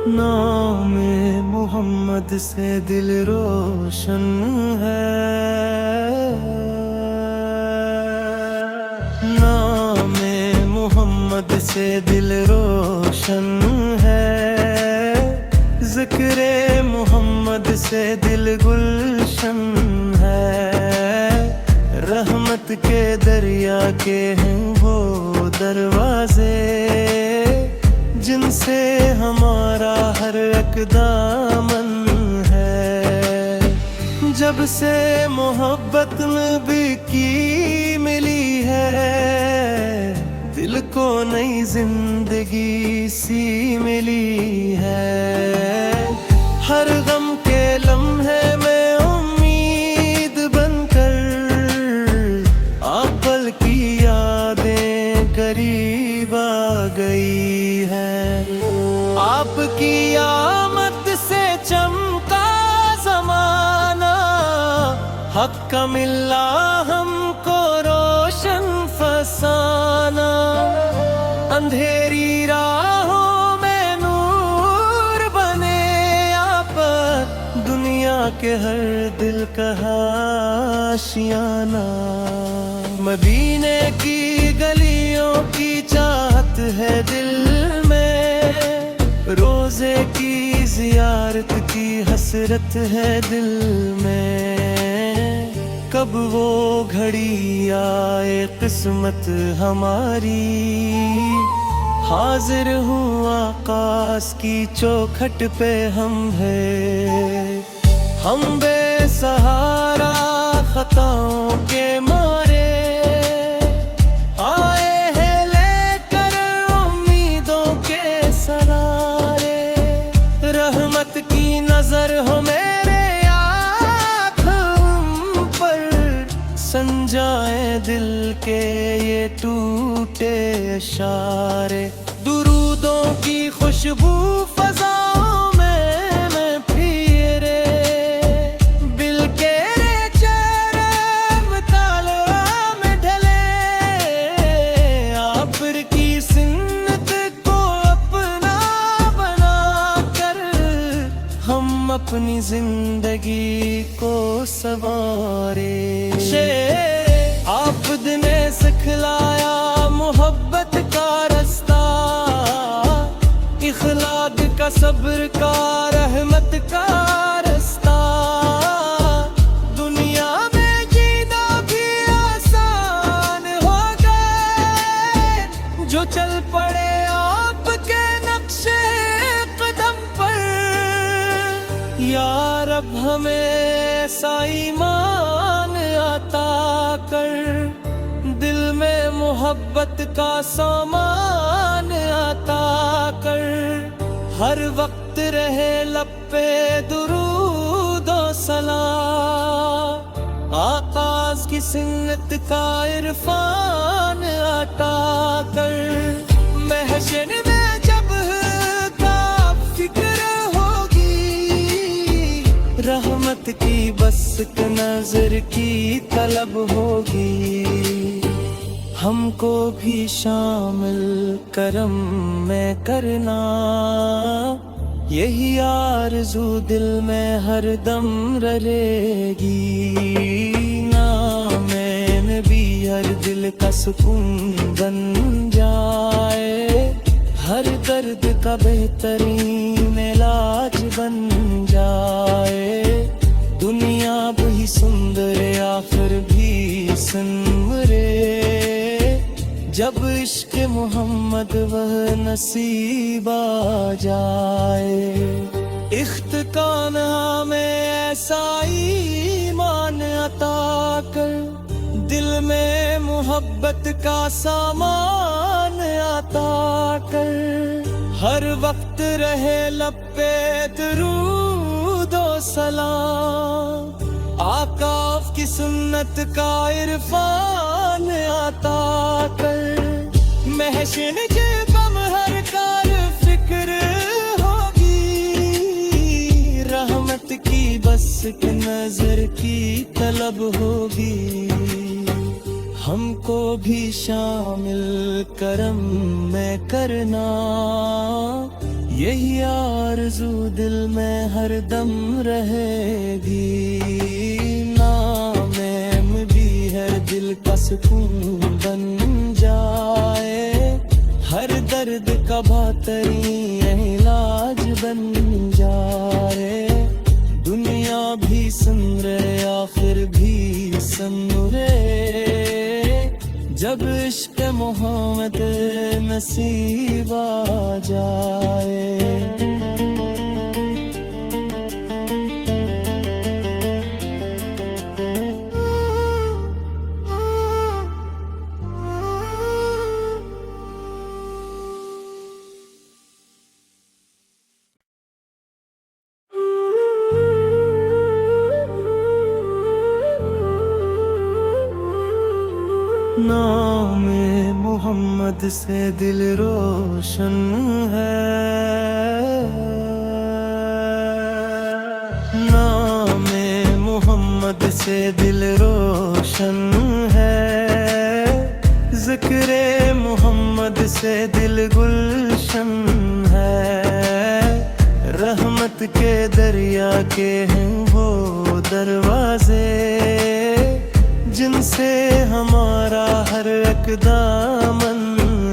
नाम मोहम्मद से दिल रोशन है। नाम मोहम्मद से दिल रोशन है। जिक्र मोहम्मद से दिल गुलशन है। रहमत के दरिया के हैं वो दरवाजे, जिनसे हमारा हर एक दामन है। जब से मोहब्बत नबी की मिली है, दिल को नई जिंदगी सी मिली है। हर गम के लम्हे में उम्मीद बनकर आप पल की यादें करीब आ गई है। आपकी आमद से चमका ज़माना, हक का मिला हमको रोशन फसाना। अंधेरी राहों में नूर बने आप, दुनिया के हर दिल का आशियाना। मदीने की गलियों की चाहत है दिल में, रोजे की जियारत की हसरत है दिल में। कब वो घड़ी आए किस्मत हमारी, हाजिर हूँ आकाश की चौखट पे हम है। हम बेसहारा खताओं के मारे आए हैं लेकर उम्मीदों के सरारे। रहमत की नजर हो मेरे आँख पर, संजाए दिल के ये टूटे इशारे। दुरूदों की खुशबू फज़ाओं में मैं फिरे, बिल के चेहरे मुतालवा में ढले। आबिर की सुन्नत को अपना बना कर, हम अपनी जिंदगी को संवारे। आफद ने सिखलाया मोहब्बत का रास्ता, इखलाक का, सब्र का, रहमत का रास्ता। दुनिया में जीना भी आसान हो गए, जो चल पड़े आपके नक्शे कदम पर। या रब हमें ऐसा ईमान अता कर, दिल में मोहब्बत का सामान अता कर। हर वक्त रहे लब पे दुरूद और सलाम, आकाश की सुन्नत का इरफान अता कर। महशर में जब का फिक्र होगी, रहमत की बस नजर की तलब होगी। हमको भी शामिल करम में करना, यही आरज़ू दिल में हर दम रहेगी। नाम नबी हर दिल का सुकून बन जाए, हर दर्द का बेहतरीन इलाज बन जाए। दुनिया भी सुंदर या फिर भी सनवरे, जब इश्क मोहम्मद वह नसीब आ जाए। इख्तिकान में ऐसा ईमान अता कर, दिल में मोहब्बत का सामान अता कर। हर वक्त रहे लब पे दुरूद और सलाम, आकाफ की सुन्नत का इरफान अता कर। महशर के गम हर कार फिक्र होगी, रहमत की बस की नजर की तलब होगी। हमको भी शामिल करम में करना, यही आरज़ू दिल में हरदम रहेगी। नाम भी है दिल का सुकून बन जाए, हर दर्द का बेहतरीन इलाज बन जाए। दुनिया भी सुन रहे आखिर भी सुन रहे, जब इश्क मोहम्मद नसीब आ जाए। नाम मोहम्मद से दिल रोशन है, नाम मोहम्मद से दिल रोशन है। ज़िक्रे मोहम्मद से दिल गुलशन है। रहमत के दरिया के हैं वो दरवाजे, जिनसे हमारा हर एक दामन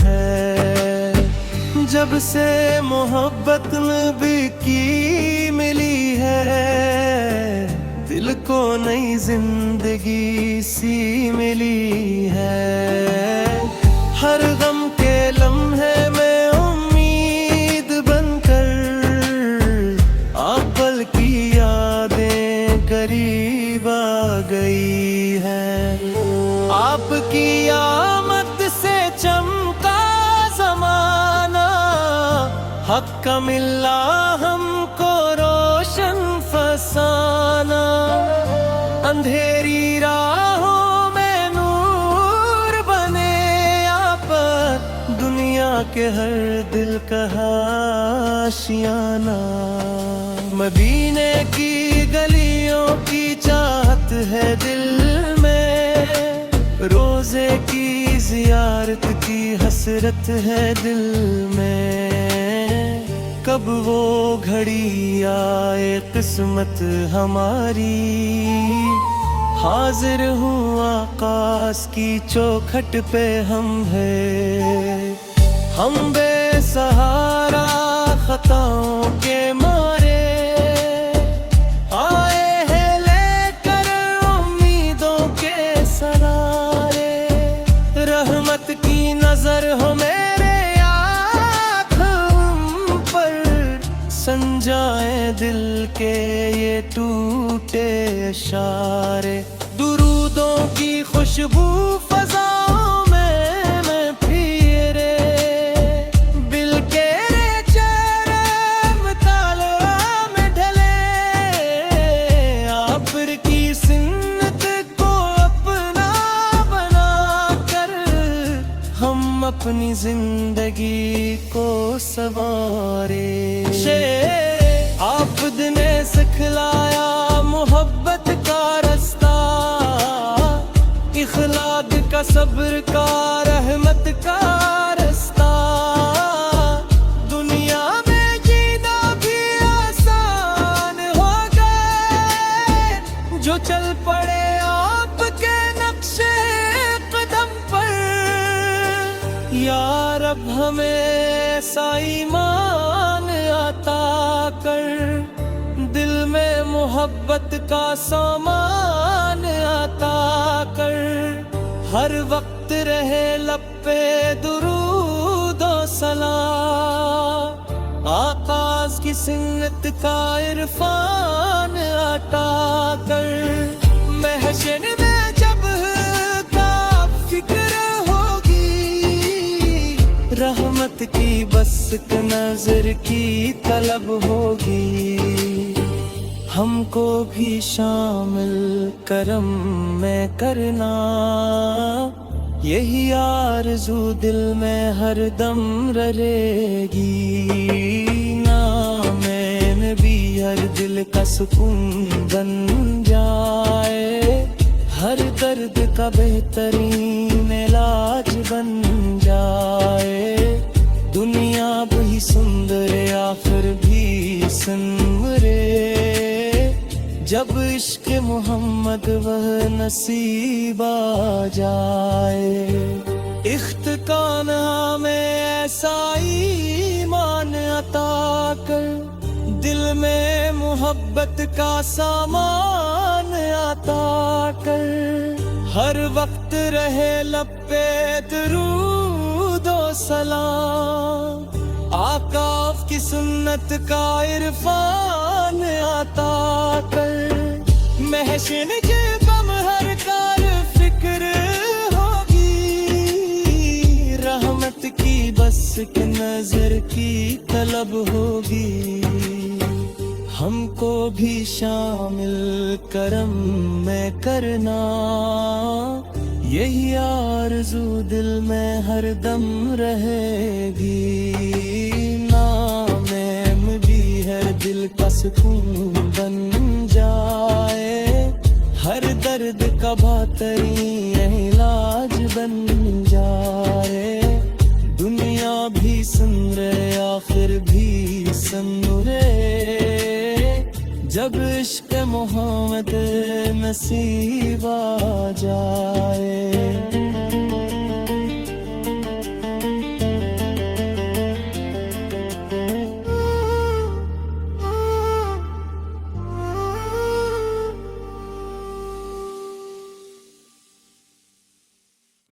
है। जब से मोहब्बत नबी की मिली है, दिल को नई जिंदगी सी मिली है। हर गम के लम्हे में उम्मीद बनकर आप पल की यादें करीब आ गई है। आपकी आमद से चमका ज़माना, हक का मिला हमको रोशन फसाना। अंधेरी राहों में नूर बने आप, दुनिया के हर दिल का आशियाना। मदीने की गलियों की चाहत है दिल में, रोज़े की ज़ियारत की हसरत है दिल में। कब वो घड़ी आए किस्मत हमारी, हाजिर हूँ आकाश की चौखट पे हम है। हम बेसहारा खताओं के मारे आए हैं लेकर उम्मीदों के सरारे। रहमत की नजर हो मेरे आँख पर, संजाए दिल के ये टूटे इशारे। दुरूदों की खुशबू फज़ाओं में मैं फिरे, बिल के चेहरे मुतालवा में ढले। आबिर की सुन्नत को अपना बना कर, हम अपनी जिंदगी को संवारे। आफद ने सिखलाया मोहब्बत का रास्ता, इखलाक का, सब्र का, रहमत का रास्ता। दुनिया में जीना भी आसान हो गए, जो चल पड़े आपके नक्शे कदम पर। या रब हमें ऐसा ईमान अता कर, दिल में मोहब्बत का सामान अता कर। हर वक्त रहे लब पे दुरूद और सलाम, आकाश की सुन्नत का इरफान अता कर। महशर में जब का फिक्र होगी, रहमत की बस नजर की तलब होगी। हमको भी शामिल करम में करना, यही आरज़ू दिल में हरदम रहेगी। नाम नबी हर दिल का सुकून बन जाए, हर दर्द का बेहतरीन इलाज बन जाए। दुनिया भी सुंदर आखिर भी सनवरे, जब इश्क मोहम्मद वह नसीब आ जाए। इख्तिकाना में ऐसा ईमान अता कर, दिल में मोहब्बत का सामान अता कर, हर वक्त रहे लब पे दुरूद और सलाम, आका की सुन्नत का इरफान अता कर। महशिन के गम हर कार फिक्र होगी, रहमत की बस के नजर की तलब होगी। हमको भी शामिल करम में करना, यही आरज़ू दिल में हरदम रहेगी। नाम भी है दिल का सुकून बन जाए, हर दर्द का बेहतरीन इलाज बन जाए। दुनिया भी सुन रहे आखिर भी सन्नुरे, जब इश्क मोहम्मद नसीब आ जाए।